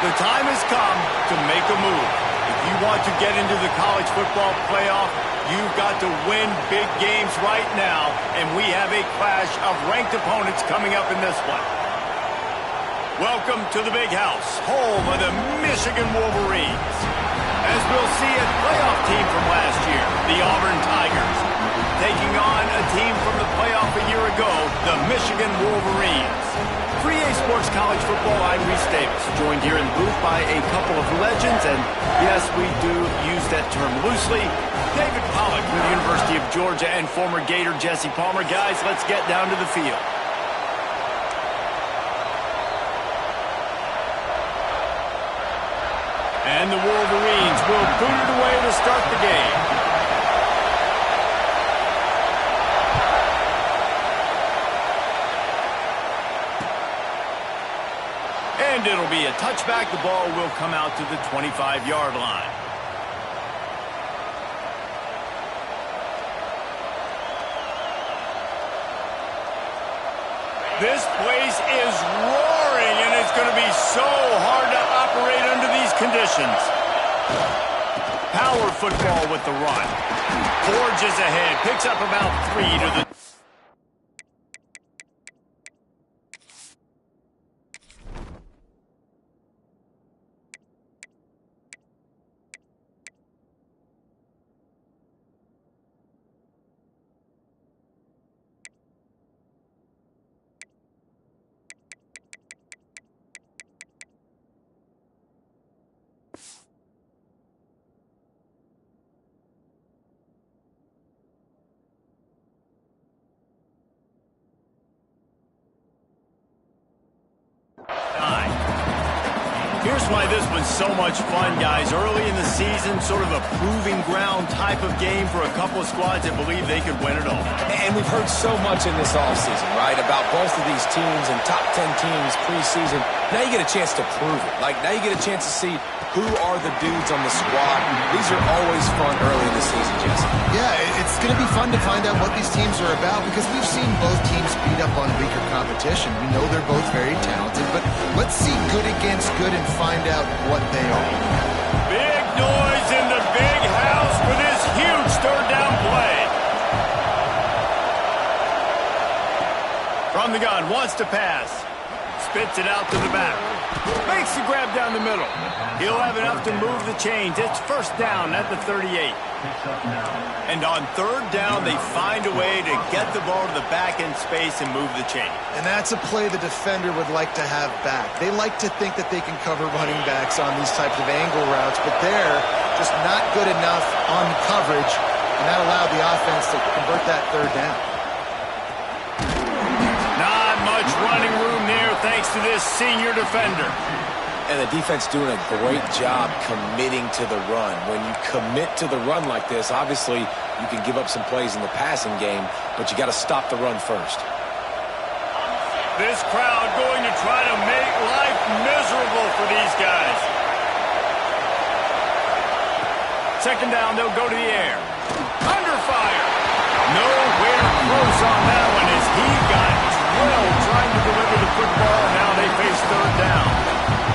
The time has come to make a move. If you want to get into the college football playoff, you've got to win big games right now, and we have a clash of ranked opponents coming up in this one. Welcome to the Big House, home of the Michigan Wolverines. As we'll see, a playoff team from last year, the Auburn Tigers, taking on a team from the playoff a year ago, the Michigan Wolverines. For EA Sports College Football, I'm Reese Davis, joined here in the booth by a couple of legends, and yes, we do use that term loosely. David Pollack from the University of Georgia and former Gator Jesse Palmer. Guys, let's get down to the field. And the Wolverines will boot it away to start the game. And it'll be a touchback. The ball will come out to the 25-yard line. This place is roaring, and it's going to be so hard to operate under these conditions. Power football with the run. Forges ahead, picks up about 3 to the... Here's why this was so much fun, guys. Early in the season, sort of a proving ground type of game for a couple of squads that believe they could win it all. And we've heard so much in this offseason, right, about both of these teams and top 10 teams preseason. Now you get a chance to prove it. Like, now you get a chance to see who are the dudes on the squad. These are always fun early in the season, Jesse. Yeah, it's going to be fun to find out what these teams are about because we've seen both teams beat up on weaker competition. We know they're both very talented, but let's see good against good and find out what they are. Big noise in the Big House for this huge third down play. From the gun, wants to pass. Spits it out to the back. Makes the grab down the middle. He'll have enough to move the chains. It's first down at the 38. And on third down, they find a way to get the ball to the back end space and move the chain. And that's a play the defender would like to have back. They like to think that they can cover running backs on these types of angle routes, but they're just not good enough on coverage, and that allowed the offense to convert that third down. Not much running room there thanks to this senior defender. And the defense doing a great job committing to the run. When you commit to the run like this, obviously you can give up some plays in the passing game, but you got to stop the run first. This crowd going to try to make life miserable for these guys. Second down, they'll go to the air. Under fire. Nowhere close on that one as he got drilled trying to deliver the football, and now they face third down.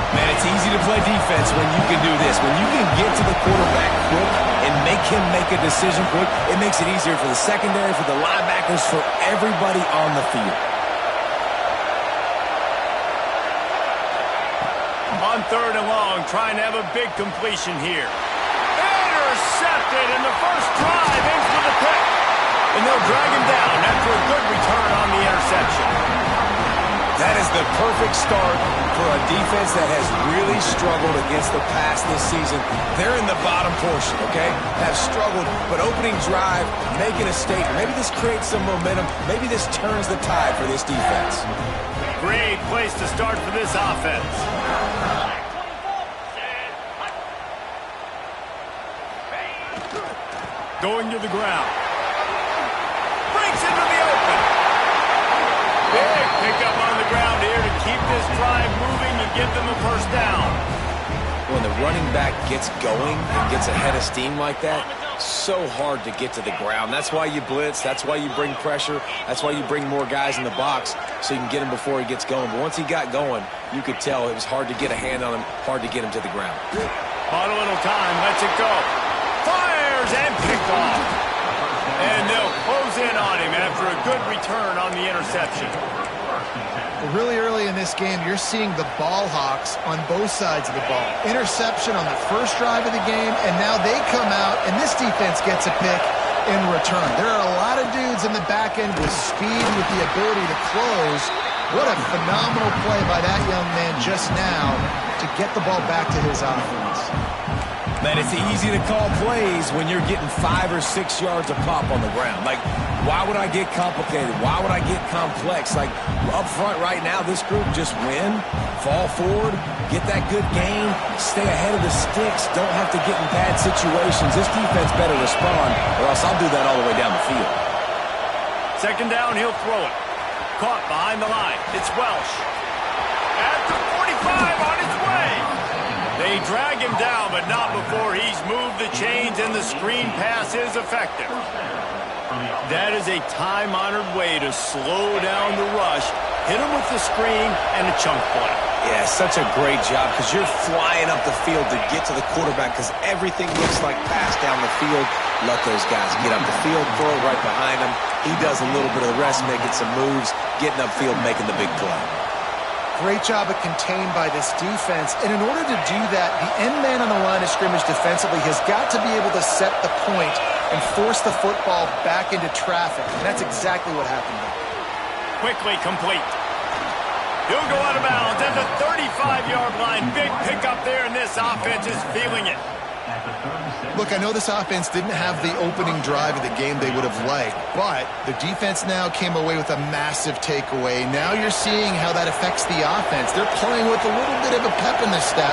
Man, it's easy to play defense when you can do this. When you can get to the quarterback quick and make him make a decision quick, it makes it easier for the secondary, for the linebackers, for everybody on the field. On third and long, trying to have a big completion here. Intercepted, and the first drive ends with a pick. And they'll drag him down after a good return on the interception. That is the perfect start for a defense that has really struggled against the pass this season. They're in the bottom portion, okay? Have struggled, but opening drive, making a statement. Maybe this creates some momentum. Maybe this turns the tide for this defense. Great place to start for this offense. Going to the ground. Breaks into the open. Big pickup on the ground here to keep this drive moving and give them a first down. When the running back gets going and gets ahead of steam like that, so hard to get to the ground. That's why you blitz. That's why you bring pressure. That's why you bring more guys in the box so you can get him before he gets going. But once he got going, you could tell it was hard to get a hand on him, hard to get him to the ground. On a little time, lets it go. Fires and picked off. And they'll close in on him after a good return on the interception. Really early in this game, you're seeing the ball hawks on both sides of the ball. Interception on the first drive of the game, and now they come out, and this defense gets a pick in return. There are a lot of dudes in the back end with speed, with the ability to close. What a phenomenal play by that young man just now to get the ball back to his offense. Man, it's easy to call plays when you're getting 5 or 6 yards of pop on the ground. Like, why would I get complicated? Why would I get complex? Like, up front right now, this group just win, fall forward, get that good gain, stay ahead of the sticks, don't have to get in bad situations. This defense better respond, or else I'll do that all the way down the field. Second down, he'll throw it. Caught behind the line. It's Welsh. At the 45 on his way. They drag him down, but not before he's moved the chains and the screen pass is effective. That is a time-honored way to slow down the rush, hit him with the screen, and a chunk play. Yeah, such a great job because you're flying up the field to get to the quarterback because everything looks like pass down the field. Let those guys get up the field, throw it right behind him. He does a little bit of the rest, making some moves, getting upfield, making the big play. Great job of contained by this defense. And in order to do that, the end man on the line of scrimmage defensively has got to be able to set the point and force the football back into traffic. And that's exactly what happened there. Quickly complete. He'll go out of bounds at the 35-yard line. Big pickup there, and this offense is feeling it. Look, I know this offense didn't have the opening drive of the game they would have liked, but the defense now came away with a massive takeaway. Now you're seeing how that affects the offense. They're playing with a little bit of a pep in the step.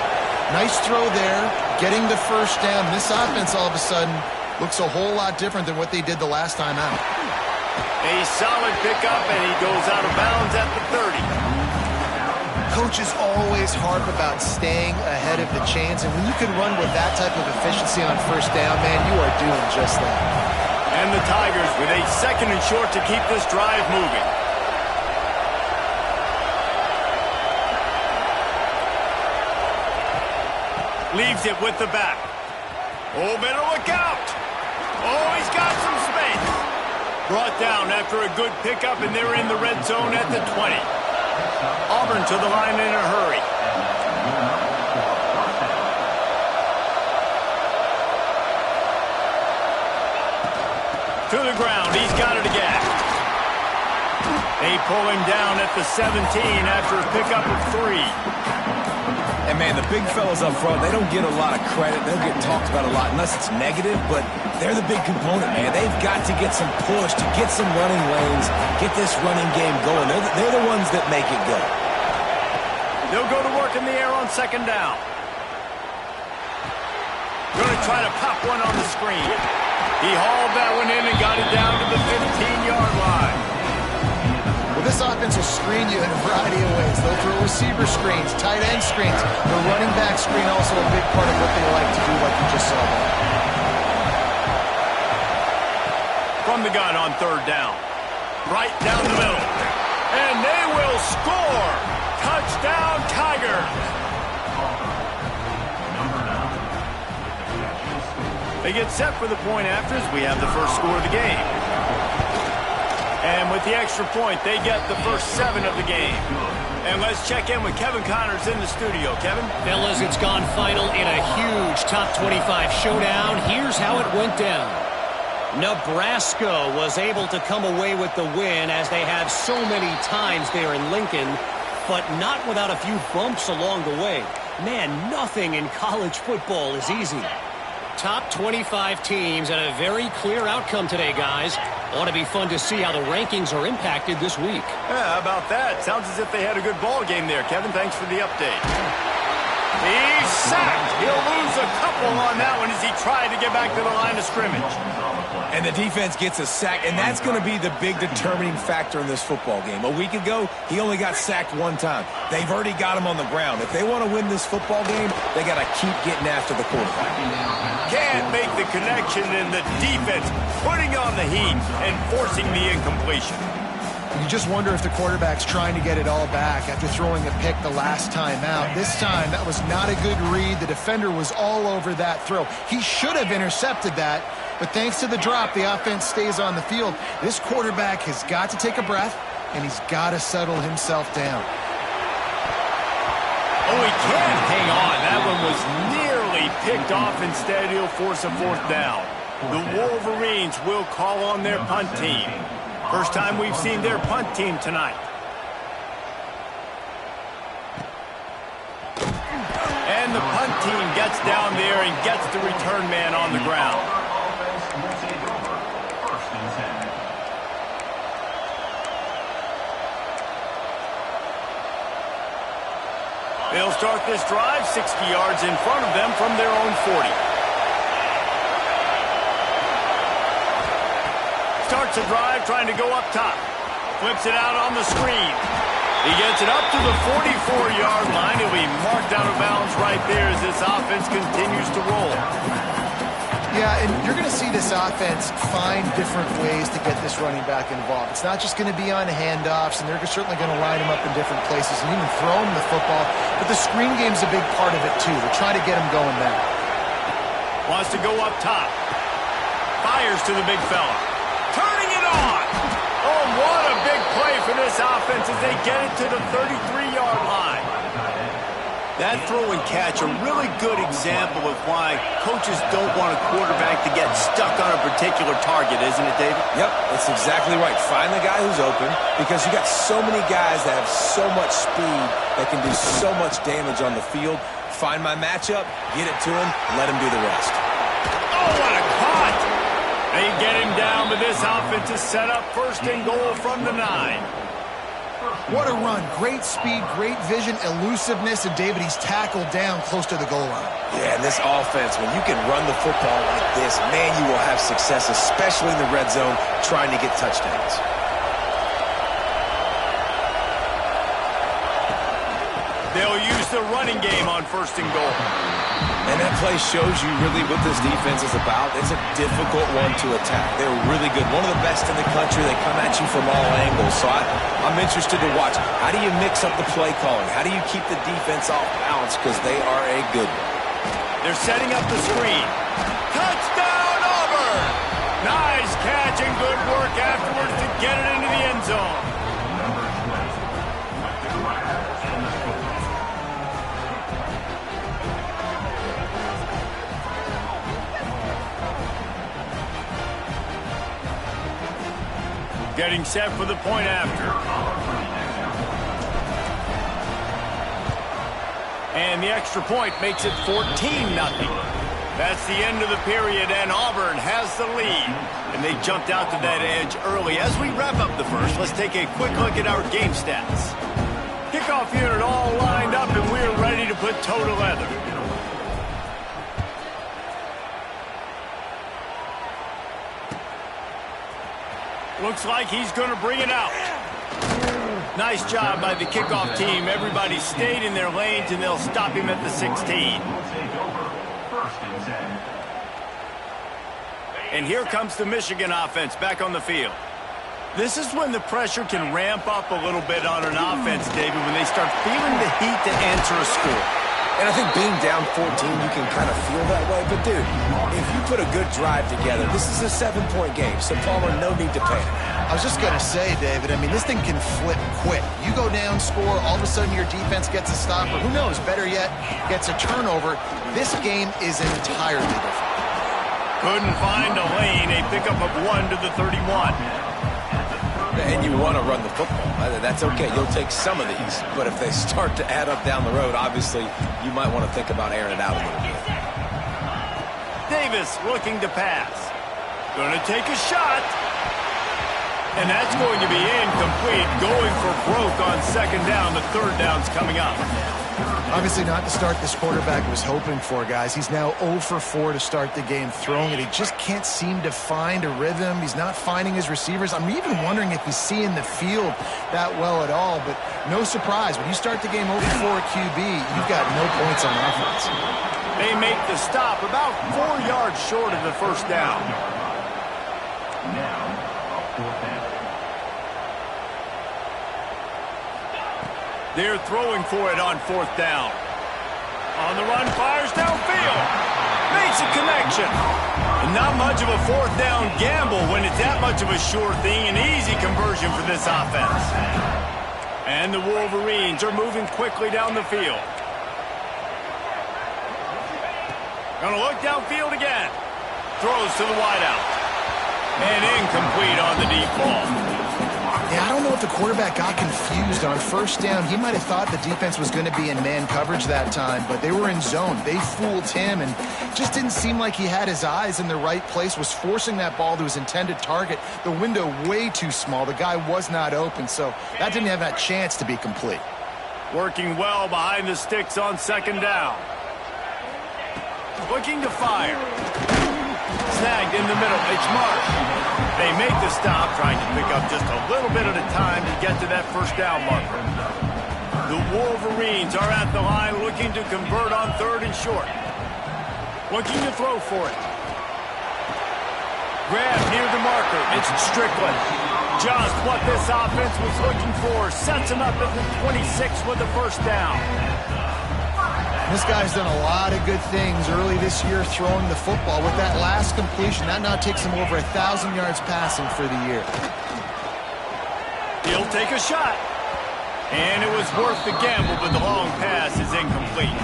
Nice throw there, getting the first down. This offense all of a sudden looks a whole lot different than what they did the last time out. A solid pickup, and he goes out of bounds at the 30. Coaches always harp about staying ahead of the chains, and when you can run with that type of efficiency on first down, man, you are doing just that. And the Tigers with a second and short to keep this drive moving. Leaves it with the back. Oh, better look out. Oh, he's got some space. Brought down after a good pickup, and they're in the red zone at the 20. Auburn to the line in a hurry. To the ground. He's got it again. They pull him down at the 17 after a pickup of 3. And, man, the big fellas up front, they don't get a lot of credit. They don't get talked about a lot unless it's negative, but they're the big component, man. They've got to get some push, to get some running lanes, get this running game going. They're the ones that make it go. They'll go to work in the air on second down. Going to try to pop one on the screen. He hauled that one in and got it down to the 15-yard line. Well, this offense will screen you in a variety of ways. They'll throw receiver screens, tight end screens. The running back screen also a big part of what they like to do, like you just saw there. From the gun on third down. Right down the middle. And they will score. Touchdown, Tigers. They get set for the point afters. We have the first score of the game. And with the extra point, they get the first 7 of the game. And let's check in with Kevin Connors in the studio. Kevin? Fellas, it's gone final in a huge top 25 showdown. Here's how it went down. Nebraska was able to come away with the win as they have so many times there in Lincoln, but not without a few bumps along the way. Man, nothing in college football is easy. Top 25 teams and a very clear outcome today, guys. Ought to be fun to see how the rankings are impacted this week. Yeah, how about that? Sounds as if they had a good ball game there, Kevin. Thanks for the update. He's sacked. He'll lose a couple on that one as he tried to get back to the line of scrimmage. And the defense gets a sack, and that's going to be the big determining factor in this football game. A week ago, he only got sacked one time. They've already got him on the ground. If they want to win this football game, they got to keep getting after the quarterback. Can't make the connection, and the defense putting on the heat and forcing the incompletion. You just wonder if the quarterback's trying to get it all back after throwing a pick the last time out. This time, that was not a good read. The defender was all over that throw. He should have intercepted that, but thanks to the drop, the offense stays on the field. This quarterback has got to take a breath, and he's got to settle himself down. Oh, he can't hang on. That one was nearly picked off. Instead, he'll force a fourth down. The Wolverines will call on their punt team. First time we've seen their punt team tonight. And the punt team gets down there and gets the return man on the ground. They'll start this drive 60 yards in front of them from their own 40. Starts the drive trying to go up top. Flips it out on the screen. He gets it up to the 44-yard line. He'll be marked out of bounds right there as this offense continues to roll. Yeah, and you're going to see this offense find different ways to get this running back involved. It's not just going to be on handoffs, and they're certainly going to line him up in different places and even throw him the football. But the screen game's a big part of it, too. They're trying to get him going there. Wants to go up top. Fires to the big fella. Turning it on. Oh, what a big play for this offense as they get it to the 33-yard line. That throw and catch, a really good example of why coaches don't want a quarterback to get stuck on a particular target, isn't it, David? Yep, that's exactly right. Find the guy who's open, because you got so many guys that have so much speed that can do so much damage on the field. Find my matchup, get it to him, let him do the rest. Oh, what a cut! They get him down, but this offense is set up first and goal from the 9. What a run. Great speed, great vision, elusiveness, and David, he's tackled down close to the goal line. Yeah, and this offense, when you can run the football like this, man, you will have success, especially in the red zone, trying to get touchdowns. They'll use the running game on first and goal. And that play shows you really what this defense is about. It's a difficult one to attack. They're really good. One of the best in the country. They come at you from all angles. So I'm interested to watch. How do you mix up the play calling? How do you keep the defense off balance? Because they are a good one. They're setting up the screen. Touchdown, Auburn! Nice catch and good work afterwards to get it into the end zone. Getting set for the point after. And the extra point makes it 14-0. That's the end of the period, and Auburn has the lead. And they jumped out to that edge early. As we wrap up the first, let's take a quick look at our game stats. Kickoff unit all lined up, and we're ready to put toe to leather. Looks like he's going to bring it out. Nice job by the kickoff team. Everybody stayed in their lanes, and they'll stop him at the 16. And here comes the Michigan offense back on the field. This is when the pressure can ramp up a little bit on an offense, David, when they start feeling the heat to answer a score. And I think being down 14, you can kind of feel that way. But, dude, if you put a good drive together, this is a 7-point game. So, Palmer, no need to panic. I was just going to say, David, I mean, this thing can flip quick. You go down, score, all of a sudden your defense gets a stop, or who knows, better yet, gets a turnover. This game is entirely different. Couldn't find a lane, a pickup of 1 to the 31. And you want to run the football. That's okay. You'll take some of these. But if they start to add up down the road, obviously, you might want to think about airing it out a little bit. Davis looking to pass. Going to take a shot. And that's going to be incomplete. Going for broke on second down. The third down's coming up. Obviously not the start this quarterback was hoping for, guys. He's now 0 for 4 to start the game throwing it. He just can't seem to find a rhythm. He's not finding his receivers. I'm even wondering if he's seeing the field that well at all, but no surprise. When you start the game 0 for 4 at QB, you've got no points on offense. They make the stop about 4 yards short of the first down. They're throwing for it on 4th down. On the run, fires downfield. Makes a connection. And not much of a 4th down gamble when it's that much of a sure thing. An easy conversion for this offense. And the Wolverines are moving quickly down the field. Gonna look downfield again. Throws to the wideout. And incomplete on the deep ball. Yeah, I don't know if the quarterback got confused on 1st down. He might have thought the defense was going to be in man coverage that time, but they were in zone. They fooled him and just didn't seem like he had his eyes in the right place, was forcing that ball to his intended target. The window way too small. The guy was not open, so that didn't have that chance to be complete. Working well behind the sticks on 2nd down. Looking to fire. Snagged in the middle. It's Marsh. They make the stop, trying to pick up just a little bit at a time to get to that 1st down marker. The Wolverines are at the line looking to convert on 3rd and short. Looking to throw for it. Grab near the marker. It's Strickland. Just what this offense was looking for. Sets him up at the 26 with the 1st down. This guy's done a lot of good things early this year throwing the football. With that last completion, that now takes him over 1,000 yards passing for the year. He'll take a shot. And it was worth the gamble, but the long pass is incomplete.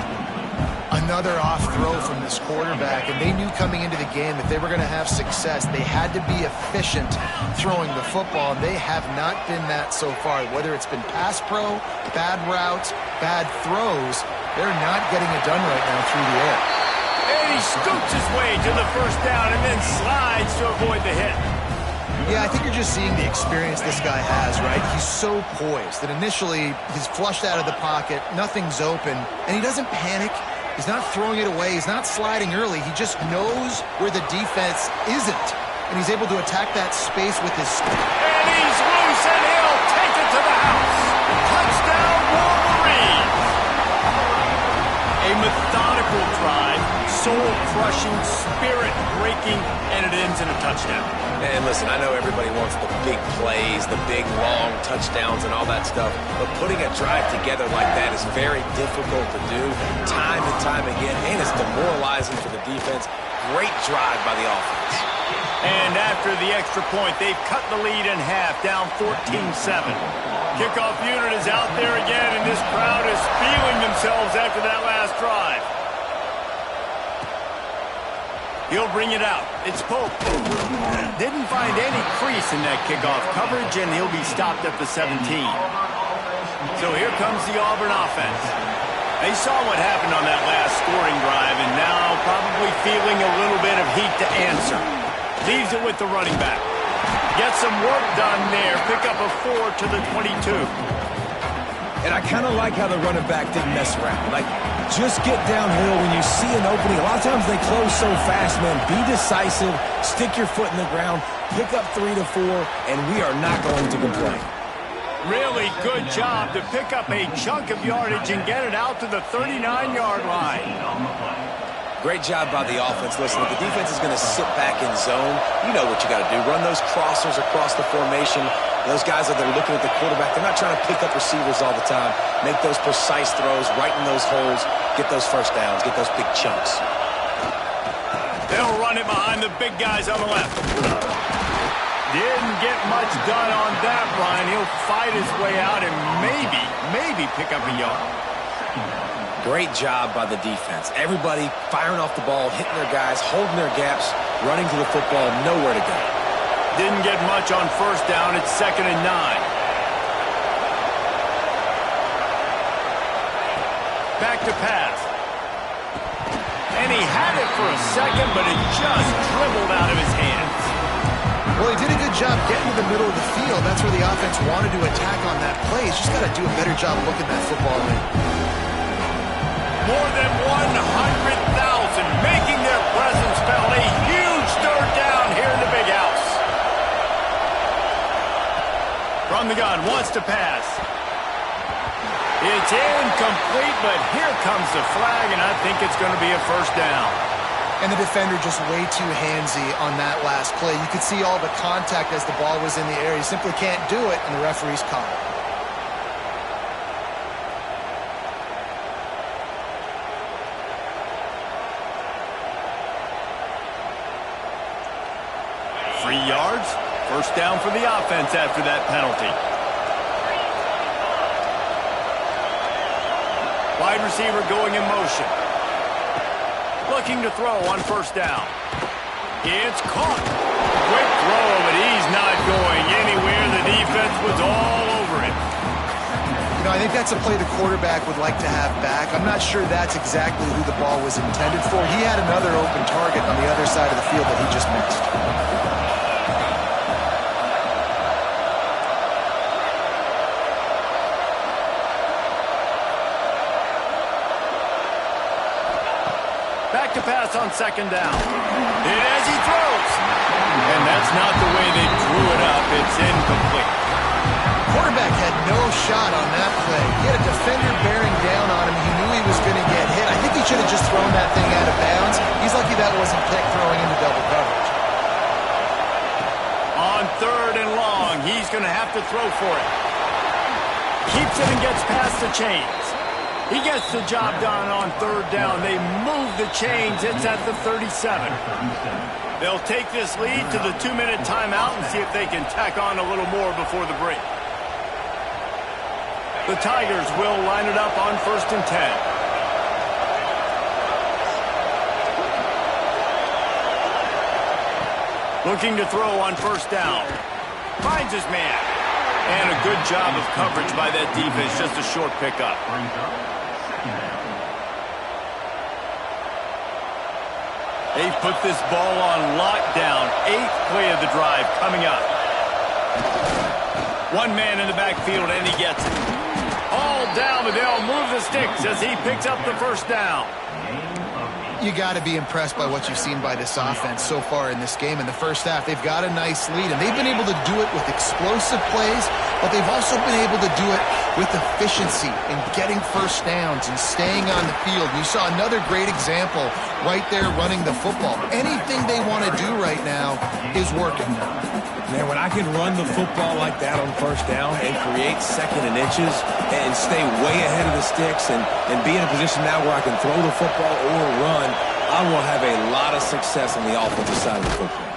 Another off throw from this quarterback, and they knew coming into the game that they were going to have success. They had to be efficient throwing the football, and they have not been that so far. Whether it's been pass pro, bad routes, bad throws, they're not getting it done right now through the air. And he scoots his way to the 1st down and then slides to avoid the hit. Yeah, I think you're just seeing the experience this guy has, right? He's so poised that initially he's flushed out of the pocket, nothing's open, and he doesn't panic. He's not throwing it away. He's not sliding early. He just knows where the defense isn't, and he's able to attack that space with his... And he's loose, and he'll take it to the house. Touchdown, Wolverines. A methodical drive, soul-crushing, spirit-breaking, and it ends in a touchdown. And listen, I know everybody wants the big plays, the big, long touchdowns and all that stuff, but putting a drive together like that is very difficult to do time and time again, and it's demoralizing for the defense. Great drive by the offense. And after the extra point, they've cut the lead in half, down 14-7. Kickoff unit is out there again, and this crowd is feeling themselves after that last drive. He'll bring it out. It's Pope. Didn't find any crease in that kickoff coverage, and he'll be stopped at the 17. So here comes the Auburn offense. They saw what happened on that last scoring drive, and now probably feeling a little bit of heat to answer. Leaves it with the running back. Get some work done there. Pick up a 4 to the 22. And I kind of like how the running back didn't mess around. Like, just get downhill when you see an opening. A lot of times they close so fast, man. Be decisive, stick your foot in the ground, pick up 3 to 4, and we are not going to complain. Really good job to pick up a chunk of yardage and get it out to the 39-yard line. Great job by the offense. Listen, if the defense is going to sit back in zone, you know what you got to do. Run those crossers across the formation. Those guys that are looking at the quarterback, they're not trying to pick up receivers all the time. Make those precise throws, right in those holes, get those 1st downs, get those big chunks. They'll run it behind the big guys on the left. Didn't get much done on that run. He'll fight his way out and maybe pick up a yard. Great job by the defense. Everybody firing off the ball, hitting their guys, holding their gaps, running to the football, nowhere to go. Didn't get much on 1st down. It's 2nd and 9. Back to pass. And he had it for a second, but it just dribbled out of his hands. Well, he did a good job getting to the middle of the field. That's where the offense wanted to attack on that play. He's just got to do a better job looking that football in. More than 100,000 making their presence felt. A huge third down here in the big house. From the gun, wants to pass. It's incomplete, but here comes the flag, and I think it's going to be a first down. And the defender just way too handsy on that last play. You could see all the contact as the ball was in the air. He simply can't do it, and the referee's caught it. Yards. First down for the offense after that penalty. Wide receiver going in motion. Looking to throw on first down. It's caught. Quick throw, but he's not going anywhere. The defense was all over it. You know, I think that's a play the quarterback would like to have back. I'm not sure that's exactly who the ball was intended for. He had another open target on the other side of the field that he just missed. Back to pass on second down. And as he throws. And that's not the way they drew it up. It's incomplete. Quarterback had no shot on that play. He had a defender bearing down on him. He knew he was going to get hit. I think he should have just thrown that thing out of bounds. He's lucky that wasn't picked throwing into double coverage. On third and long, he's going to have to throw for it. Keeps it and gets past the chains. He gets the job done on third down. They move the chains. It's at the 37. They'll take this lead to the 2-minute timeout and see if they can tack on a little more before the break. The Tigers will line it up on 1st and 10. Looking to throw on first down. Finds his man. And a good job of coverage by that defense. Just a short pickup. They've put this ball on lockdown. 8th play of the drive coming up. One man in the backfield, and he gets it. All down, but they'll move the sticks as he picks up the first down. You got to be impressed by what you've seen by this offense so far in this game. In the first half, they've got a nice lead, and they've been able to do it with explosive plays, but they've also been able to do it with efficiency and getting first downs and staying on the field. You saw another great example right there running the football. Anything they want to do right now is working. Man, when I can run the football like that on first down and create second and inches and stay way ahead of the sticks and be in a position now where I can throw the football or run, I will have a lot of success on the offensive side of the football.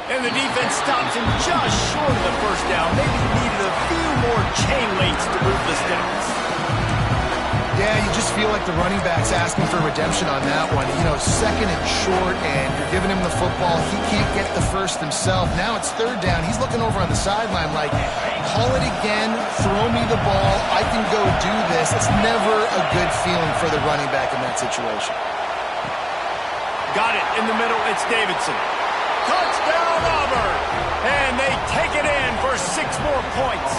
And the defense stops him just short of the first down. Maybe needed a few more chain links to move the sticks. Yeah, you just feel like the running back's asking for redemption on that one. You know, second and short, and you're giving him the football. He can't get the first himself. Now it's third down. He's looking over on the sideline like, call it again, throw me the ball, I can go do this. It's never a good feeling for the running back in that situation. Got it in the middle. It's Davidson. Touchdown, Auburn! And they take it in for 6 more points.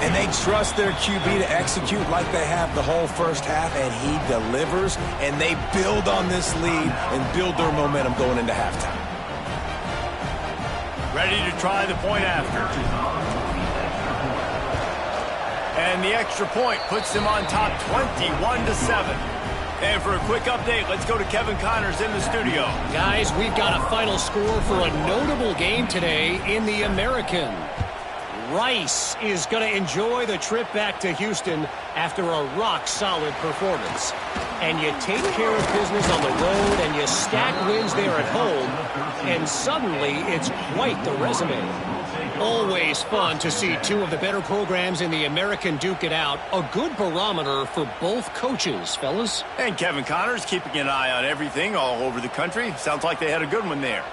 And they trust their QB to execute like they have the whole first half, and he delivers, and they build on this lead and build their momentum going into halftime. Ready to try the point after. And the extra point puts them on top 21-7. And for a quick update, let's go to Kevin Connors in the studio. Guys, we've got a final score for a notable game today in the American. Rice is going to enjoy the trip back to Houston after a rock-solid performance. And you take care of business on the road and you stack wins there at home, and suddenly it's quite the resume. Always fun to see 2 of the better programs in the American duke it out. A good barometer for both coaches, fellas. And Kevin Connors keeping an eye on everything all over the country. Sounds like they had a good one there.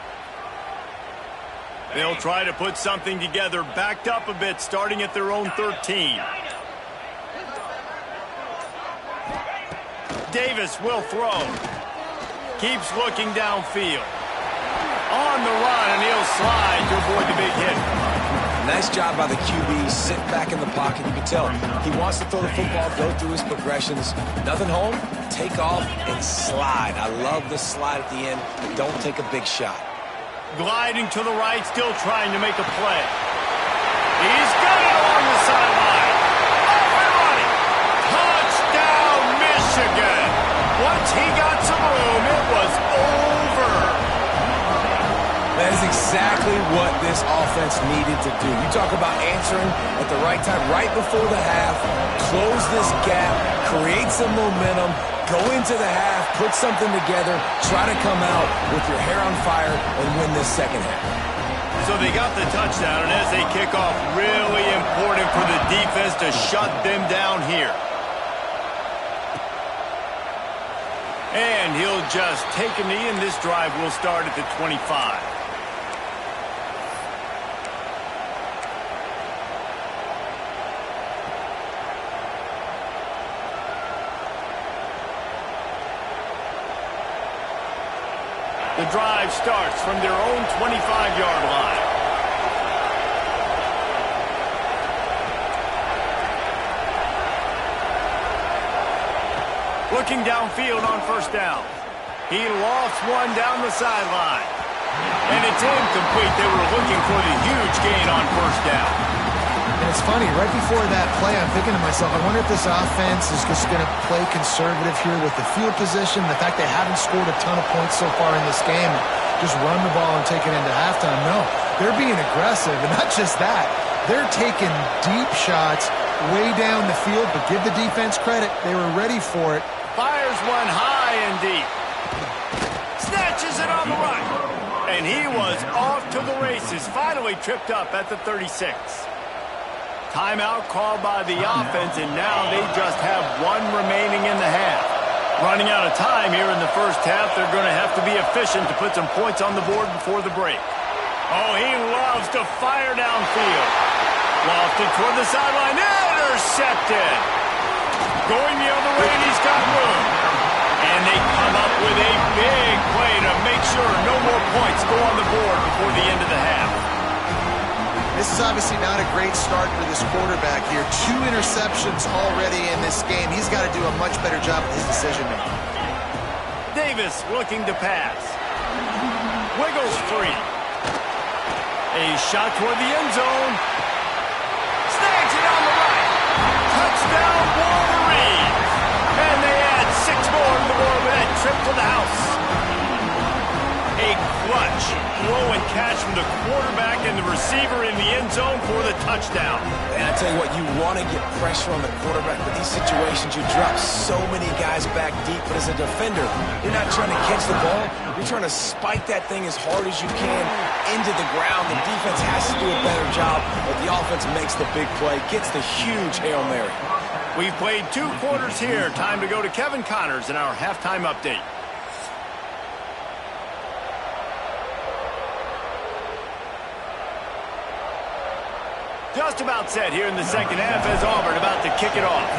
They'll try to put something together, backed up a bit, starting at their own 13. Davis will throw. Keeps looking downfield. On the run, and he'll slide to avoid the big hit. Nice job by the QB, sitting back in the pocket. You can tell he wants to throw the football, go through his progressions. Nothing home, take off, and slide. I love the slide at the end, but don't take a big shot. Gliding to the right, still trying to make a play. He's got it along the sideline. Off and running. Touchdown, Michigan. Once he got some room, it was over. That is exactly what this offense needed to do. You talk about answering at the right time, right before the half, close this gap, create some momentum, go into the half, put something together, try to come out with your hair on fire and win this second half. So they got the touchdown, and as they kick off, really important for the defense to shut them down here. And he'll just take a knee, and this drive will start at the 25. The drive starts from their own 25-yard line. Looking downfield on first down. He lofts one down the sideline. And it's incomplete. They were looking for the huge gain on first down. And it's funny, right before that play, I'm thinking to myself, I wonder if this offense is just going to play conservative here with the field position, the fact they haven't scored a ton of points so far in this game, just run the ball and take it into halftime. No, they're being aggressive, and not just that. They're taking deep shots way down the field, but give the defense credit. They were ready for it. Fires one high and deep. Snatches it on the run. And he was off to the races, finally tripped up at the 36. Timeout called by the offense, and now they just have one remaining in the half. Running out of time here in the first half, they're going to have to be efficient to put some points on the board before the break. Oh, he loves to fire downfield. Lofted toward the sideline, intercepted. Going the other way, and he's got room. And they come up with a big play to make sure no more points go on the board before the end of the half. This is obviously not a great start for this quarterback here. 2 interceptions already in this game. He's got to do a much better job with his decision-making. Davis looking to pass. Wiggles free. A shot toward the end zone. Snags it on the right. Touchdown, Wolverines. And they add 6 more to the board with that trip to the house. A clutch throw and catch from the quarterback and the receiver in the end zone for the touchdown. And I tell you what, you want to get pressure on the quarterback, but these situations, you drop so many guys back deep. But as a defender, you're not trying to catch the ball. You're trying to spike that thing as hard as you can into the ground. The defense has to do a better job, but the offense makes the big play, gets the huge Hail Mary. We've played 2 quarters here. Time to go to Kevin Connors in our halftime update. Just about set here in the second half as Auburn about to kick it off.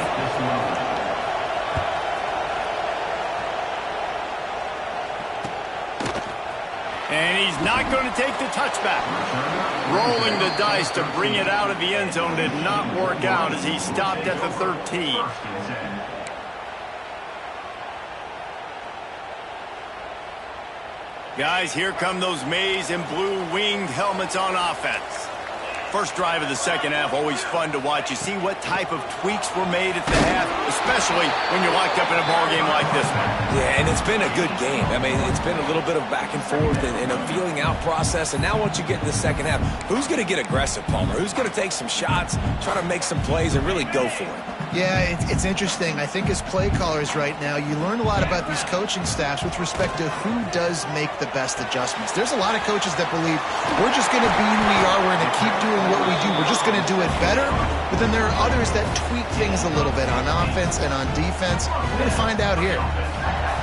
And he's not going to take the touchback. Rolling the dice to bring it out of the end zone did not work out as he stopped at the 13. Guys, here come those maize and blue winged helmets on offense. First drive of the second half, always fun to watch. You see what type of tweaks were made at the half, especially when you're locked up in a ball game like this one. Yeah, and it's been a good game. I mean, it's been a little bit of back and forth and a feeling out process. And now once you get in the second half, who's going to get aggressive, Palmer? Who's going to take some shots, try to make some plays, and really go for it? Yeah, it's interesting. I think as play callers right now, you learn a lot about these coaching staffs with respect to who does make the best adjustments. There's a lot of coaches that believe we're just going to be who we are. We're going to keep doing what we do. We're just going to do it better. But then there are others that tweak things a little bit on offense and on defense. We're going to find out here.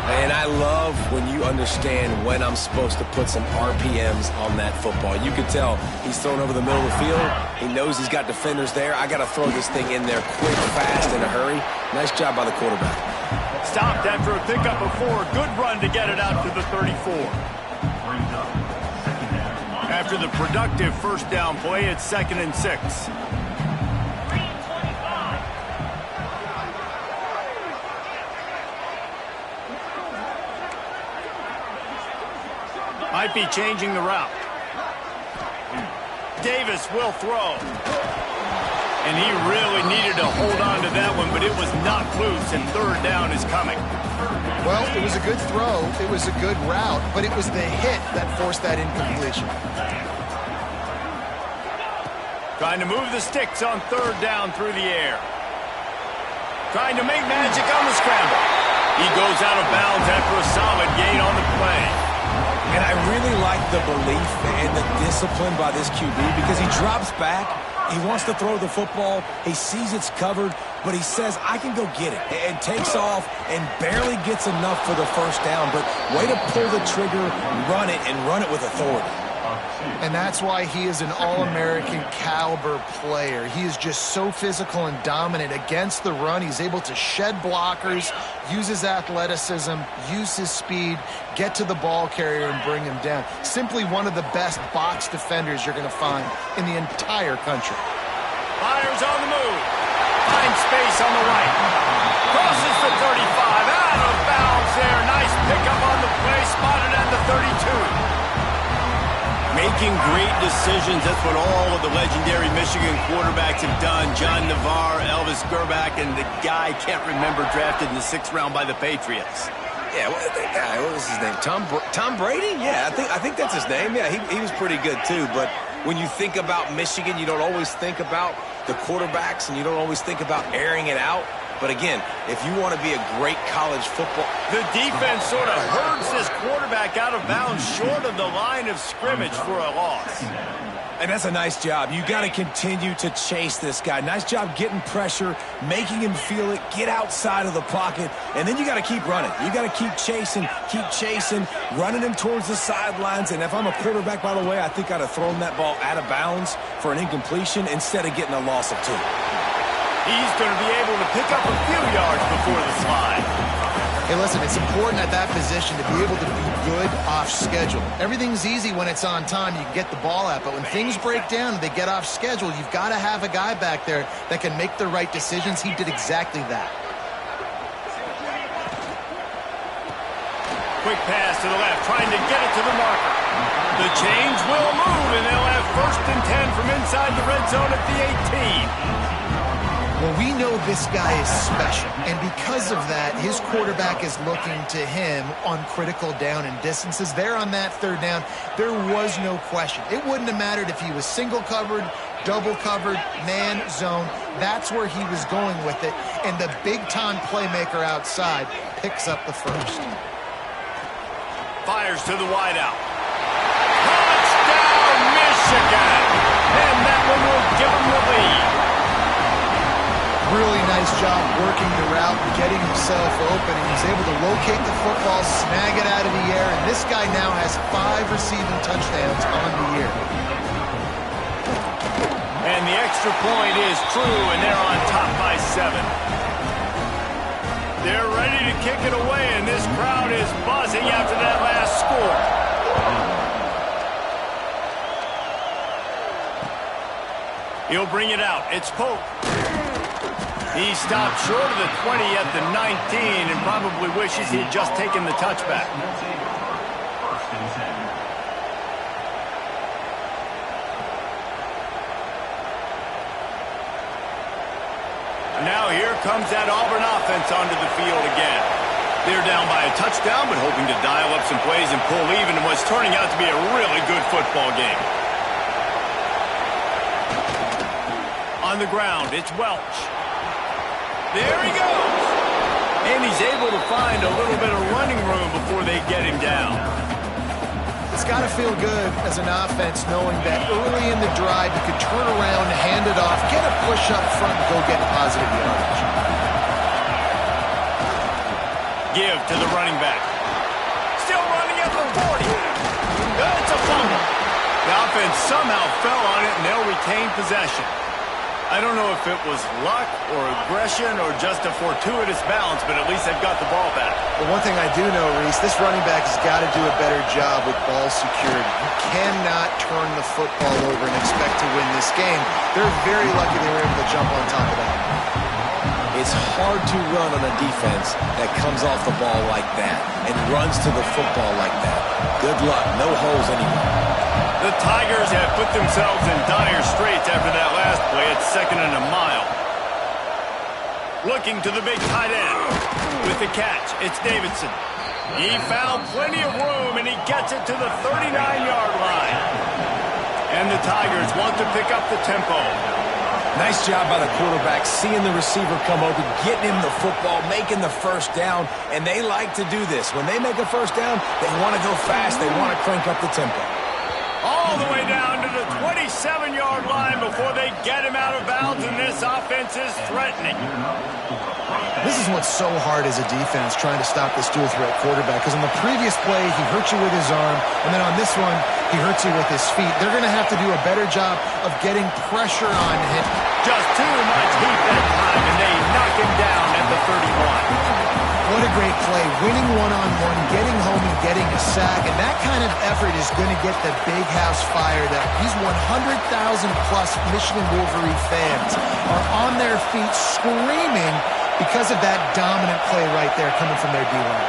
And I love when you understand when I'm supposed to put some RPMs on that football. You can tell he's thrown over the middle of the field. He knows he's got defenders there. I got to throw this thing in there quick, fast, in a hurry. Nice job by the quarterback. Stopped after a pickup of 4. Good run to get it out to the 34. After the productive first down play, it's 2nd and 6. Might be changing the route. Davis will throw. And he really needed to hold on to that one, but it was knocked loose, and 3rd down is coming. Well, it was a good throw. It was a good route, but it was the hit that forced that incompletion. Trying to move the sticks on 3rd down through the air. Trying to make magic on the scramble. He goes out of bounds after a solid gain on the play. And I really like the belief and the discipline by this QB because he drops back. He wants to throw the football. He sees it's covered, but he says, I can go get it, and takes off and barely gets enough for the first down. But way to pull the trigger, run it, and run it with authority. And that's why he is an All-American caliber player. He is just so physical and dominant against the run. He's able to shed blockers, use his athleticism, use his speed, get to the ball carrier and bring him down. Simply one of the best box defenders you're going to find in the entire country. Fires on the move. Finds space on the right. Crosses the 35. Out of bounds there. Nice pickup on the play. Spotted at the 32. Making great decisions. That's what all of the legendary Michigan quarterbacks have done. John Navarre, Elvis Gerbach, and the guy, can't remember, drafted in the 6th round by the Patriots. Yeah, what was his name? Tom Brady? Yeah, I think that's his name. Yeah, he was pretty good too. But when you think about Michigan, you don't always think about the quarterbacks, and you don't always think about airing it out. But again, if you want to be a great college football... The defense sort of herds this quarterback out of bounds short of the line of scrimmage for a loss. And that's a nice job. You got to continue to chase this guy. Nice job getting pressure, making him feel it, get outside of the pocket, and then you got to keep running. You got to keep chasing, running him towards the sidelines. And if I'm a quarterback, by the way, I think I'd have thrown that ball out of bounds for an incompletion instead of getting a loss of 2. He's going to be able to pick up a few yards before the slide. Hey, listen, it's important at that position to be able to be good off schedule. Everything's easy when it's on time. You can get the ball out. But when things break down and they get off schedule, you've got to have a guy back there that can make the right decisions. He did exactly that. Quick pass to the left, trying to get it to the marker. The change will move, and they'll have 1st and 10 from inside the red zone at the 18. Well, we know this guy is special, and because of that, his quarterback is looking to him on critical down and distances. There on that 3rd down, there was no question. It wouldn't have mattered if he was single covered, double covered, man, zone. That's where he was going with it, and the big-time playmaker outside picks up the 1st. Fires to the wideout. Touchdown, Michigan! And that one will give him the lead. Really nice job working the route and getting himself open, and he's able to locate the football, snag it out of the air, and this guy now has 5 receiving touchdowns on the year. And the extra point is true, and they're on top by 7. They're ready to kick it away, and this crowd is buzzing after that last score. He'll bring it out. It's Pope. He stopped short of the 20 at the 19 and probably wishes he had just taken the touchback. Now here comes that Auburn offense onto the field again. They're down by a touchdown, but hoping to dial up some plays and pull even in what's turning out to be a really good football game. On the ground, it's Welch. There he goes. And he's able to find a little bit of running room before they get him down. It's got to feel good as an offense knowing that early in the drive you could turn around, hand it off, get a push up front, and go get positive yardage. Give to the running back. Still running at the 40. It's a fumble. The offense somehow fell on it, and they'll retain possession. I don't know if it was luck or aggression or just a fortuitous bounce, but at least they've got the ball back. But one thing I do know, Reese, this running back has got to do a better job with ball security. You cannot turn the football over and expect to win this game. They're very lucky they were able to jump on top of that. It's hard to run on a defense that comes off the ball like that and runs to the football like that. Good luck. No holes anywhere. The Tigers have put themselves in dire straits after that last play at 2nd and a mile. Looking to the big tight end. With the catch, it's Davidson. He found plenty of room, and he gets it to the 39-yard line. And the Tigers want to pick up the tempo. Nice job by the quarterback, seeing the receiver come open, getting him the football, making the first down, and they like to do this. When they make a first down, they want to go fast. They want to crank up the tempo. All the way down to the 27-yard line before they get him out of bounds, and this offense is threatening. This is what's so hard as a defense, trying to stop this dual-threat quarterback, because on the previous play, he hurt you with his arm, and then on this one, he hurts you with his feet. They're going to have to do a better job of getting pressure on him. Just too much heat that time, and they knock him down at the 31. What a great play, winning one-on-one, getting home and getting a sack, and that kind of effort is going to get the big house fired up. These 100,000-plus Michigan Wolverine fans are on their feet screaming because of that dominant play right there coming from their D-line.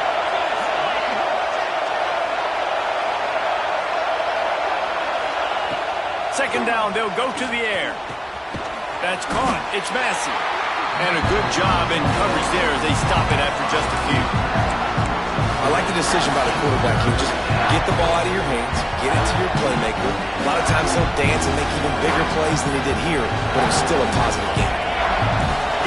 Second down, they'll go to the air. That's caught. It's Massey. And a good job in coverage there as they stop it after just a few. I like the decision by the quarterback here. Just get the ball out of your hands, get it to your playmaker. A lot of times he'll dance and make even bigger plays than he did here, but it's still a positive game.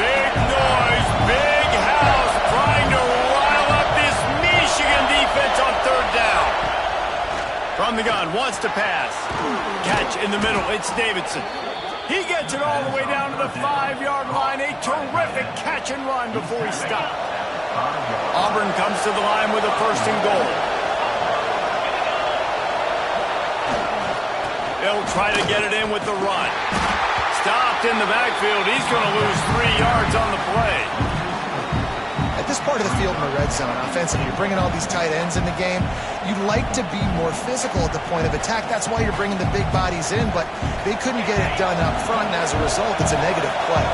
Big noise, big house, trying to rile up this Michigan defense on 3rd down. From the gun, wants to pass. Catch in the middle, it's Davidson. He gets it all the way down to the 5-yard line. A terrific catch and run before he stopped. Auburn comes to the line with a 1st and goal. They'll try to get it in with the run. Stopped in the backfield. He's going to lose 3 yards on the play. At this part of the field in the red zone, offensively, you're bringing all these tight ends in the game. You'd like to be more physical at the point of attack. That's why you're bringing the big bodies in, but they couldn't get it done up front, and as a result, it's a negative play.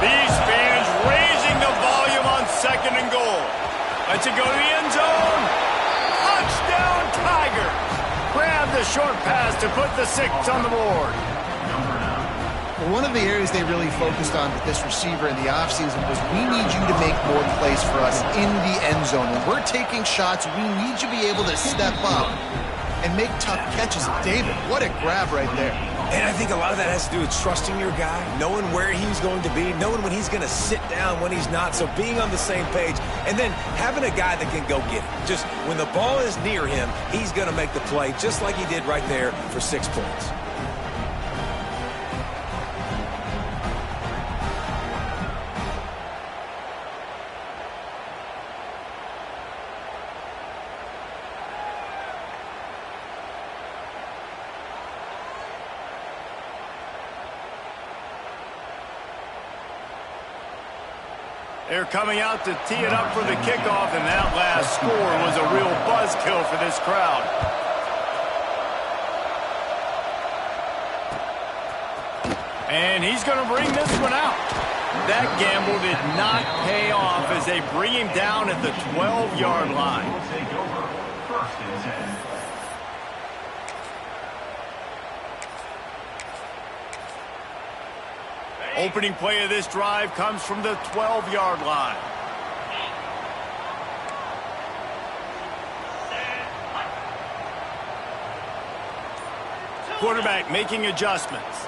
These fans raising the volume on 2nd and goal. Lets it go to the end zone. Touchdown, Tigers. Grab the short pass to put the 6 on the board. One of the areas they really focused on with this receiver in the offseason was we need you to make more plays for us in the end zone. When we're taking shots, we need you to be able to step up and make tough catches. David, what a grab right there. And I think a lot of that has to do with trusting your guy, knowing where he's going to be, knowing when he's going to sit down, when he's not, so being on the same page, and then having a guy that can go get it. Just when the ball is near him, he's going to make the play just like he did right there for 6 points. They're coming out to tee it up for the kickoff, and that last score was a real buzzkill for this crowd. And he's going to bring this one out. That gamble did not pay off as they bring him down at the 12-yard line. Opening play of this drive comes from the 12-yard line. Quarterback making adjustments.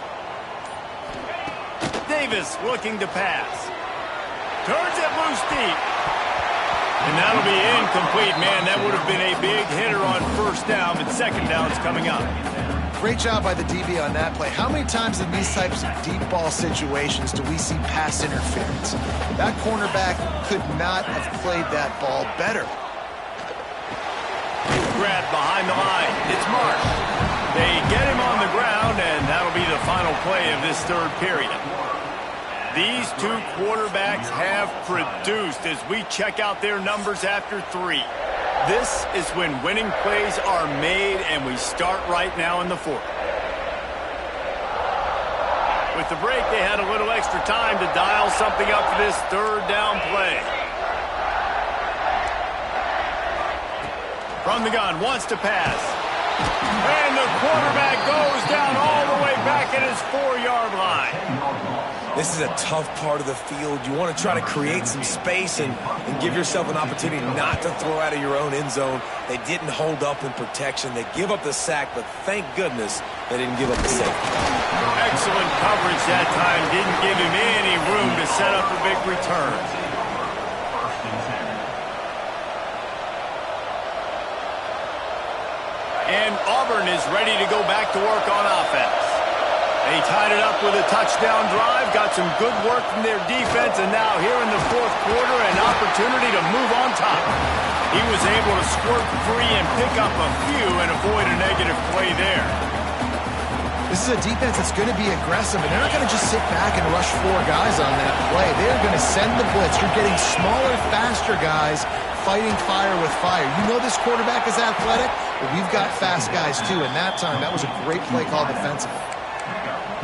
Davis looking to pass. Turns it loose deep. And that'll be incomplete, man. That would have been a big hitter on 1st down, but 2nd down's coming up. Great job by the DB on that play. How many times in these types of deep ball situations do we see pass interference? That cornerback could not have played that ball better. Grab behind the line. It's Marsh. They get him on the ground, and that'll be the final play of this third period. These two quarterbacks have produced as we check out their numbers after 3. This is when winning plays are made, and we start right now in the 4th. With the break, they had a little extra time to dial something up for this third down play. From the gun, wants to pass. And the quarterback goes down all the way back at his 4-yard line. This is a tough part of the field. You want to try to create some space and give yourself an opportunity not to throw out of your own end zone. They didn't hold up in protection. They give up the sack, but thank goodness they didn't give up the safety. Excellent coverage that time. Didn't give him any room to set up a big return. And Auburn is ready to go back to work on offense. They tied it up with a touchdown drive, got some good work from their defense, and now here in the 4th quarter, an opportunity to move on top. He was able to squirt free and pick up a few and avoid a negative play there. This is a defense that's going to be aggressive, and they're not going to just sit back and rush 4 guys on that play. They're going to send the blitz. You're getting smaller, faster guys fighting fire with fire. You know this quarterback is athletic, but we've got fast guys too, and that time, that was a great play call defensively.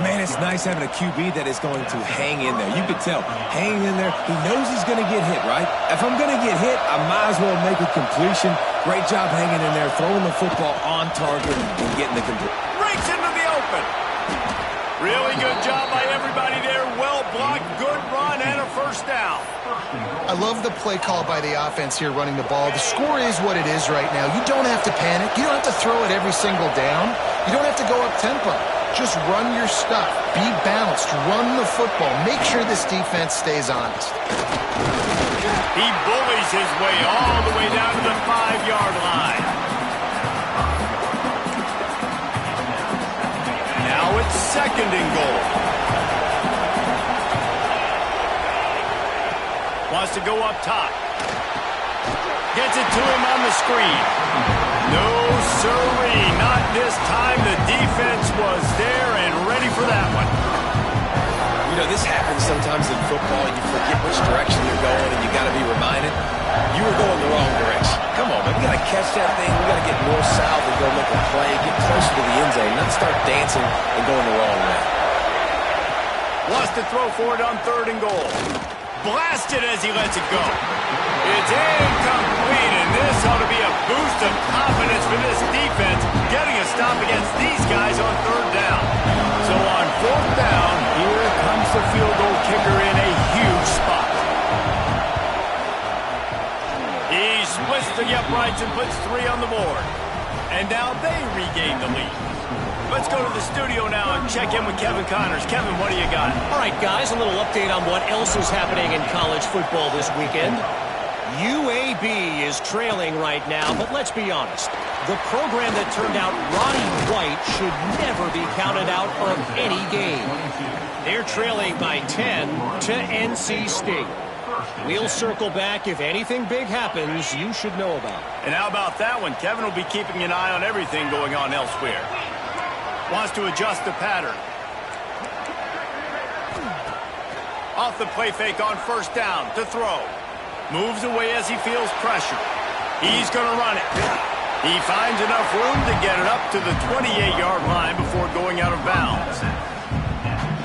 Man, it's nice having a QB that is going to hang in there. You could tell, hanging in there, he knows he's going to get hit, right? If I'm going to get hit, I might as well make a completion. Great job hanging in there, throwing the football on target and getting the completion. Breaks into the open. Really good job by everybody there. Well blocked, good run, and a first down. I love the play call by the offense here running the ball. The score is what it is right now. You don't have to panic. You don't have to throw it every single down. You don't have to go up tempo. Just run your stuff. Be balanced. Run the football. Make sure this defense stays honest. He bullies his way all the way down to the 5-yard line. Now it's 2nd and goal. Wants to go up top. Gets it to him on the screen. No, sirree, not this time. The defense was there and ready for that one. You know, this happens sometimes in football. You forget which direction you're going, and you got to be reminded you were going the wrong direction. Come on, man. We got to catch that thing. We got to get north-south and go make a play, get closer to the end zone, not start dancing and going the wrong way. Wants to throw for it on 3rd and goal. Blasted as he lets it go. It's incomplete, and this ought to be a boost of confidence for this defense, getting a stop against these guys on 3rd down. So on 4th down, here comes the field goal kicker in a huge spot. He splits the uprights and puts 3 on the board. And now they regain the lead. Let's go to the studio now and check in with Kevin Connors. Kevin, what do you got? All right, guys, a little update on what else is happening in college football this weekend. UAB is trailing right now, but let's be honest. The program that turned out Roddy White should never be counted out of any game. They're trailing by 10 to NC State. We'll circle back. If anything big happens, you should know about it. And how about that one? Kevin will be keeping an eye on everything going on elsewhere. Wants to adjust the pattern. Off the play fake on 1st down to throw. Moves away as he feels pressure. He's going to run it. He finds enough room to get it up to the 28-yard line before going out of bounds.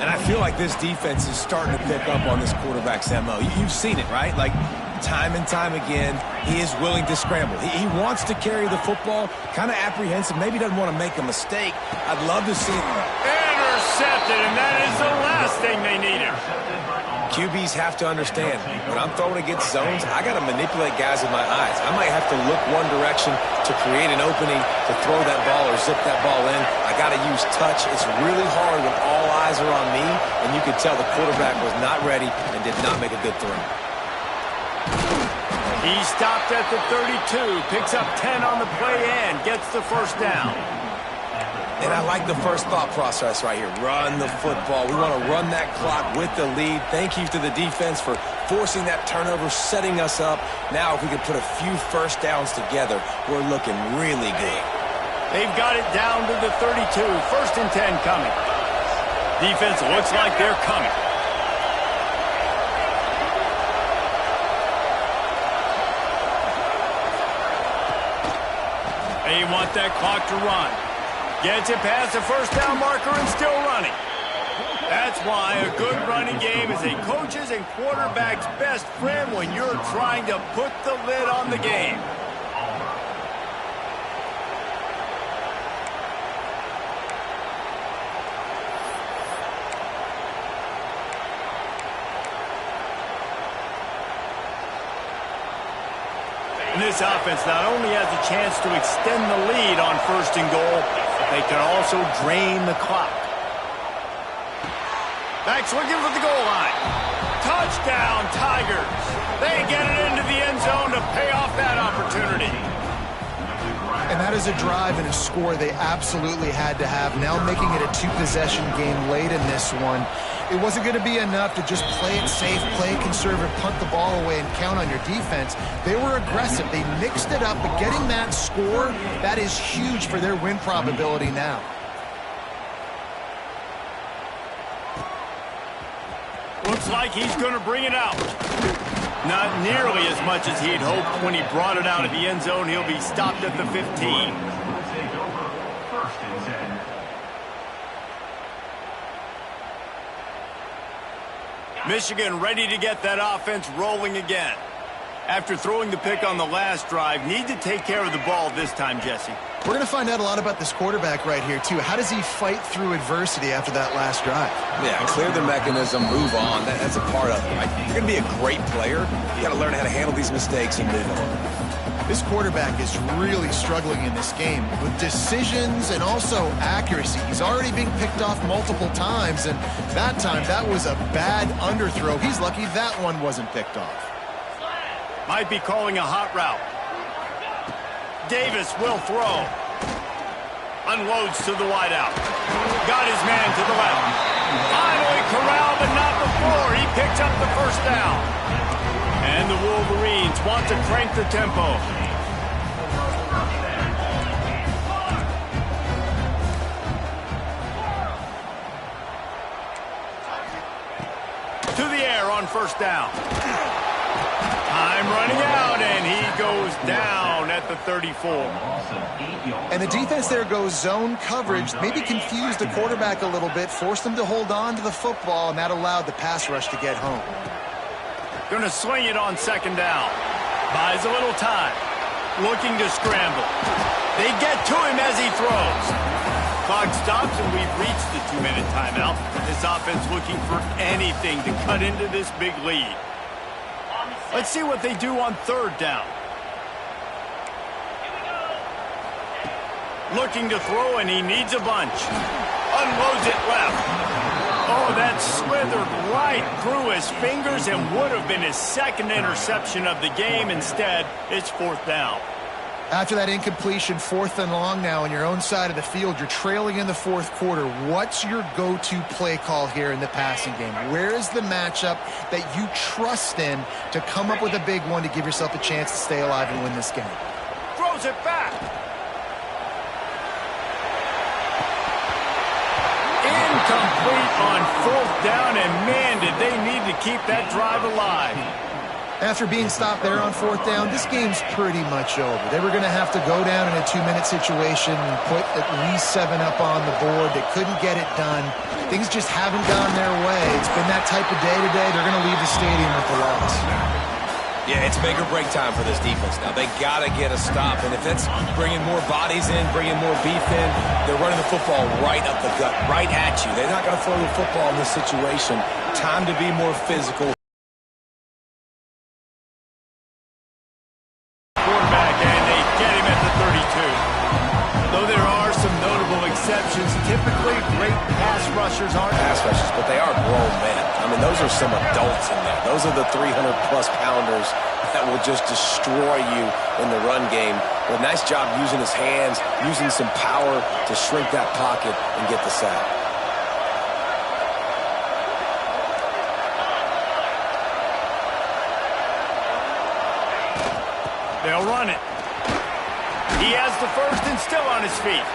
And I feel like this defense is starting to pick up on this quarterback's MO. You've seen it, right? Like, time and time again, he is willing to scramble. He wants to carry the football, kind of apprehensive, maybe doesn't want to make a mistake. I'd love to see him. Intercepted, and that is the last thing they needed. QBs have to understand, when I'm throwing against zones, I got to manipulate guys with my eyes. I might have to look one direction to create an opening to throw that ball or zip that ball in. I got to use touch. It's really hard when all eyes are on me, and you could tell the quarterback was not ready and did not make a good throw. He stopped at the 32, picks up 10 on the play and gets the 1st down. And I like the first thought process right here. Run the football. We want to run that clock with the lead. Thank you to the defense for forcing that turnover, setting us up. Now, if we can put a few 1st downs together, we're looking really good. They've got it down to the 32. 1st and 10 coming. Defense looks like they're coming. They want that clock to run. Gets it past the 1st down marker and still running. That's why a good running game is a coach's and quarterback's best friend when you're trying to put the lid on the game. And this offense not only has a chance to extend the lead on 1st and goal, but they can also drain the clock. Back's looking for the goal line. Touchdown, Tigers. They get it into the end zone to pay off that opportunity. And that is a drive and a score they absolutely had to have. Now making it a 2-possession game late in this one. It wasn't going to be enough to just play it safe, play it conservative, punt the ball away, and count on your defense. They were aggressive. They mixed it up, but getting that score, that is huge for their win probability now. Looks like he's going to bring it out. Not nearly as much as he'd hoped when he brought it out of the end zone. He'll be stopped at the 15. Michigan ready to get that offense rolling again. After throwing the pick on the last drive, need to take care of the ball this time, Jesse. We're going to find out a lot about this quarterback right here, too. How does he fight through adversity after that last drive? Yeah, clear the mechanism, move on. That's a part of it, right? You're going to be a great player. You got to learn how to handle these mistakes and move on. This quarterback is really struggling in this game with decisions and also accuracy. He's already being picked off multiple times, and that time, that was a bad underthrow. He's lucky that one wasn't picked off. Might be calling a hot route. Davis will throw. Unloads to the wideout. Got his man to the left. Finally corralled, but not before. He picks up the 1st down. And the Wolverines want to crank the tempo. To the air on 1st down. Time running out, and he goes down at the 34. And the defense there goes zone coverage, maybe confused the quarterback a little bit, forced him to hold on to the football, and that allowed the pass rush to get home. Going to sling it on 2nd down. Buys a little time. Looking to scramble. They get to him as he throws. Clock stops, and we've reached the 2-minute timeout. This offense looking for anything to cut into this big lead. Let's see what they do on 3rd down. Looking to throw, and he needs a bunch. Unloads it left. Oh, that slithered right through his fingers and would have been his 2nd interception of the game. Instead, it's 4th down. After that incompletion, 4th and long now on your own side of the field, you're trailing in the 4th quarter. What's your go-to play call here in the passing game? Where is the matchup that you trust in to come up with a big one to give yourself a chance to stay alive and win this game? Throws it back. Incomplete on 4th down, and man, did they need to keep that drive alive. After being stopped there on 4th down, this game's pretty much over. They were going to have to go down in a 2-minute situation and put at least 7 up on the board. They couldn't get it done. Things just haven't gone their way. It's been that type of day today. They're going to leave the stadium with the loss. Yeah, it's make or break time for this defense now. They got to get a stop, and if it's bringing more bodies in, bringing more beef in, they're running the football right up the gut, right at you. They're not going to throw the football in this situation. Time to be more physical. Quarterback, and they get him at the 32. Though there are some notable exceptions, typically great pass rushers aren't. Pass rushers, but they are grown men. I mean, those are some adults in there. Those are the 300-plus pounders that will just destroy you in the run game. But a nice job using his hands, using some power to shrink that pocket and get the sack. They'll run it. He has the first and still on his feet.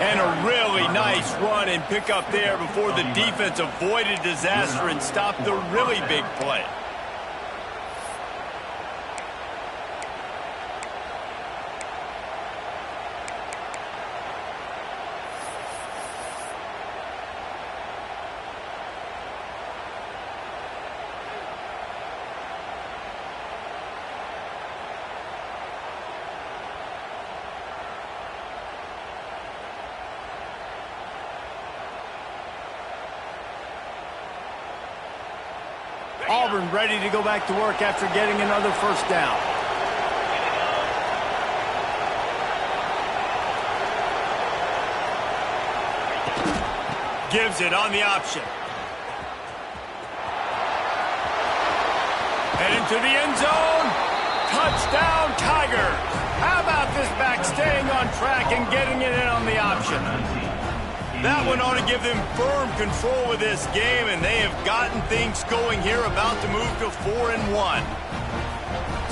And a really nice run and pick up there before the defense avoided disaster and stopped the really big play. Auburn ready to go back to work after getting another first down. Gives it on the option. Head into the end zone. Touchdown, Tigers. How about this back staying on track and getting it in on the option? That one ought to give them firm control of this game, and they have gotten things going here, about to move to 4-1.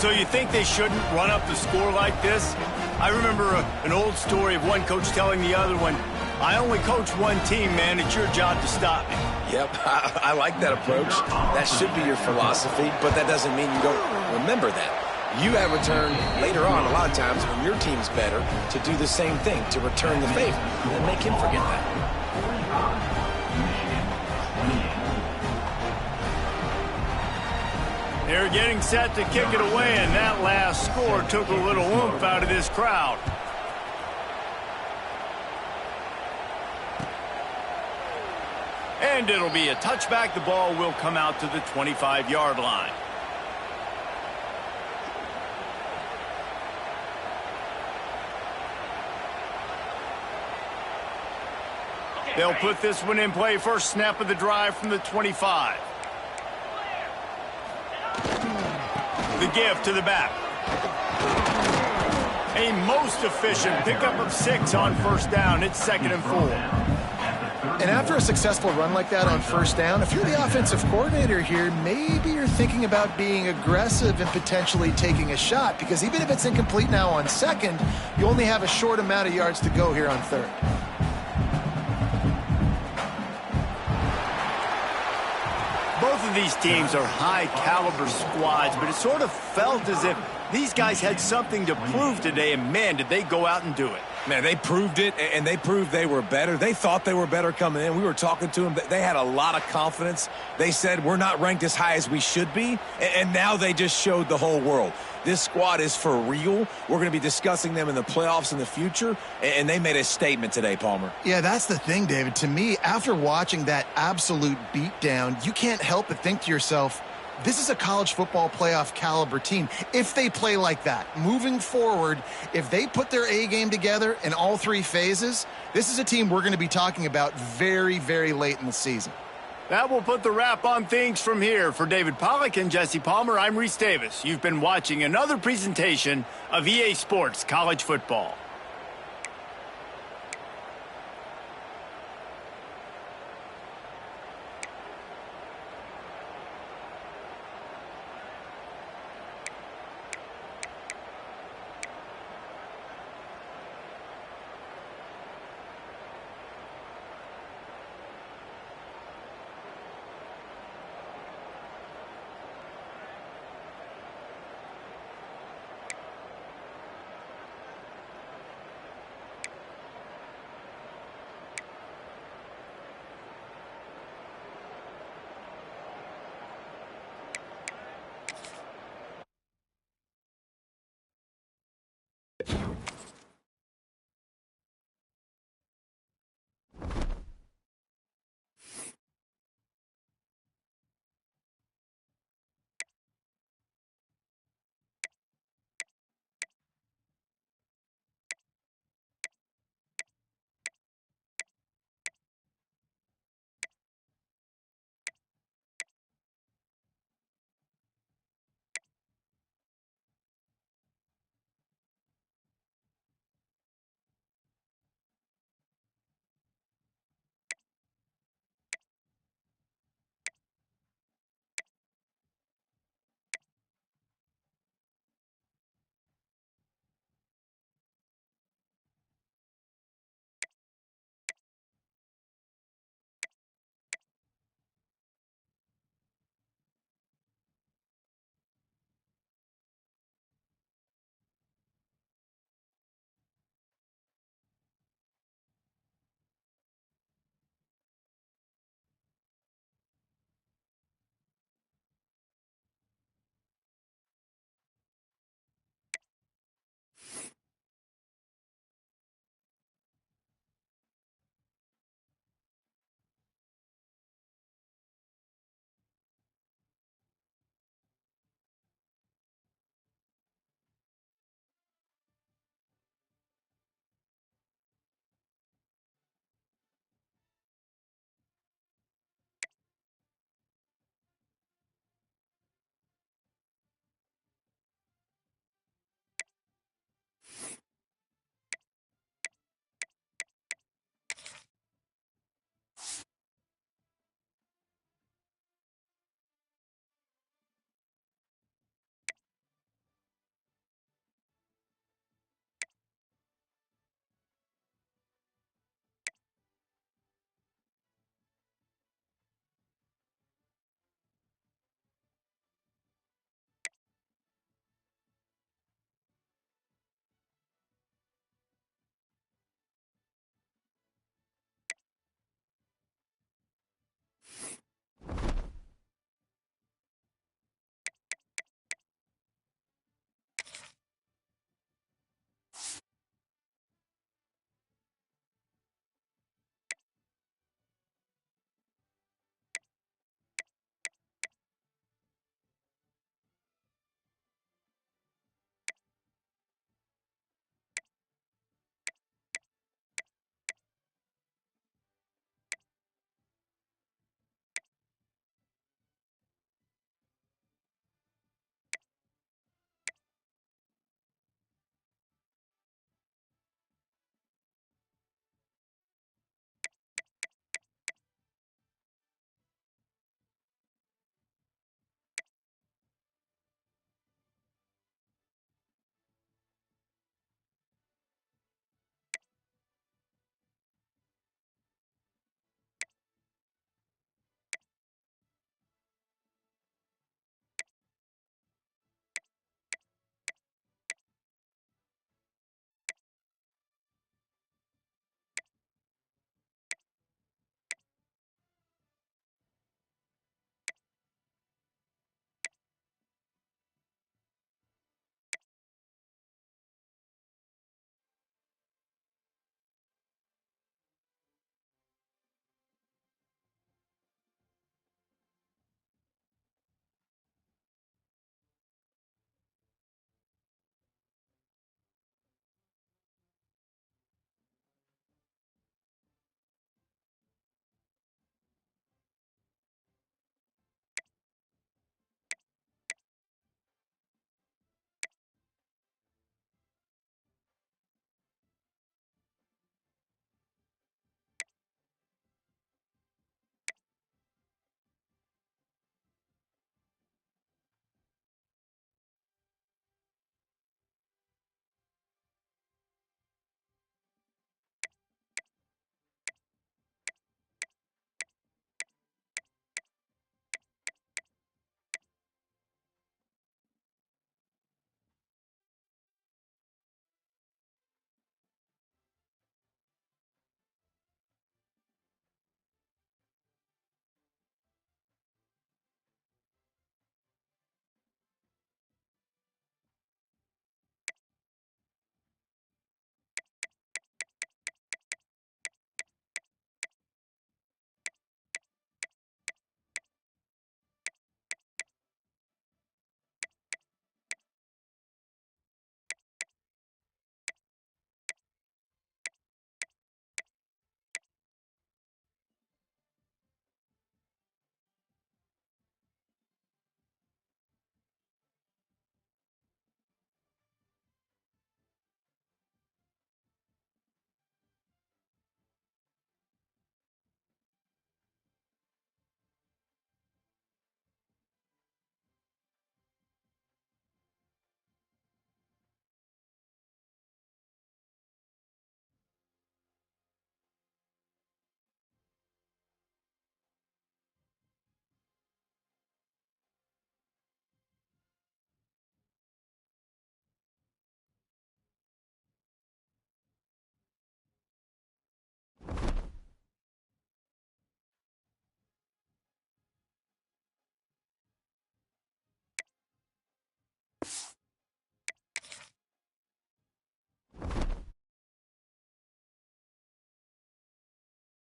So you think they shouldn't run up the score like this? I remember an old story of one coach telling the other one, I only coach one team, man. It's your job to stop me. Yep, I like that approach. That should be your philosophy, but that doesn't mean you don't remember that. You have a turn later on, a lot of times, when your team's better, to do the same thing, to return the favor, and make him forget that. They're getting set to kick it away, and that last score took a little oomph out of this crowd. And it'll be a touchback. The ball will come out to the 25-yard line. They'll put this one in play. First snap of the drive from the 25. The give to the back. A most efficient pickup of 6 on first down. It's 2nd and 4. And after a successful run like that on first down, if you're the offensive coordinator here, maybe you're thinking about being aggressive and potentially taking a shot, because even if it's incomplete now on 2nd, you only have a short amount of yards to go here on 3rd. Both of these teams are high-caliber squads, but it sort of felt as if these guys had something to prove today, and, man, did they go out and do it. Man, they proved it, and they proved they were better. They thought they were better coming in. We were talking to them. They had a lot of confidence. They said, we're not ranked as high as we should be, and now they just showed the whole world. This squad is for real. We're going to be discussing them in the playoffs in the future, and they made a statement today, Palmer. Yeah, that's the thing, David. To me, after watching that absolute beatdown, you can't help but think to yourself, this is a college football playoff caliber team. If they play like that, moving forward, if they put their A game together in all 3 phases, this is a team we're going to be talking about very, very late in the season. That will put the wrap on things from here. For David Pollack and Jesse Palmer, I'm Reese Davis. You've been watching another presentation of EA Sports College Football.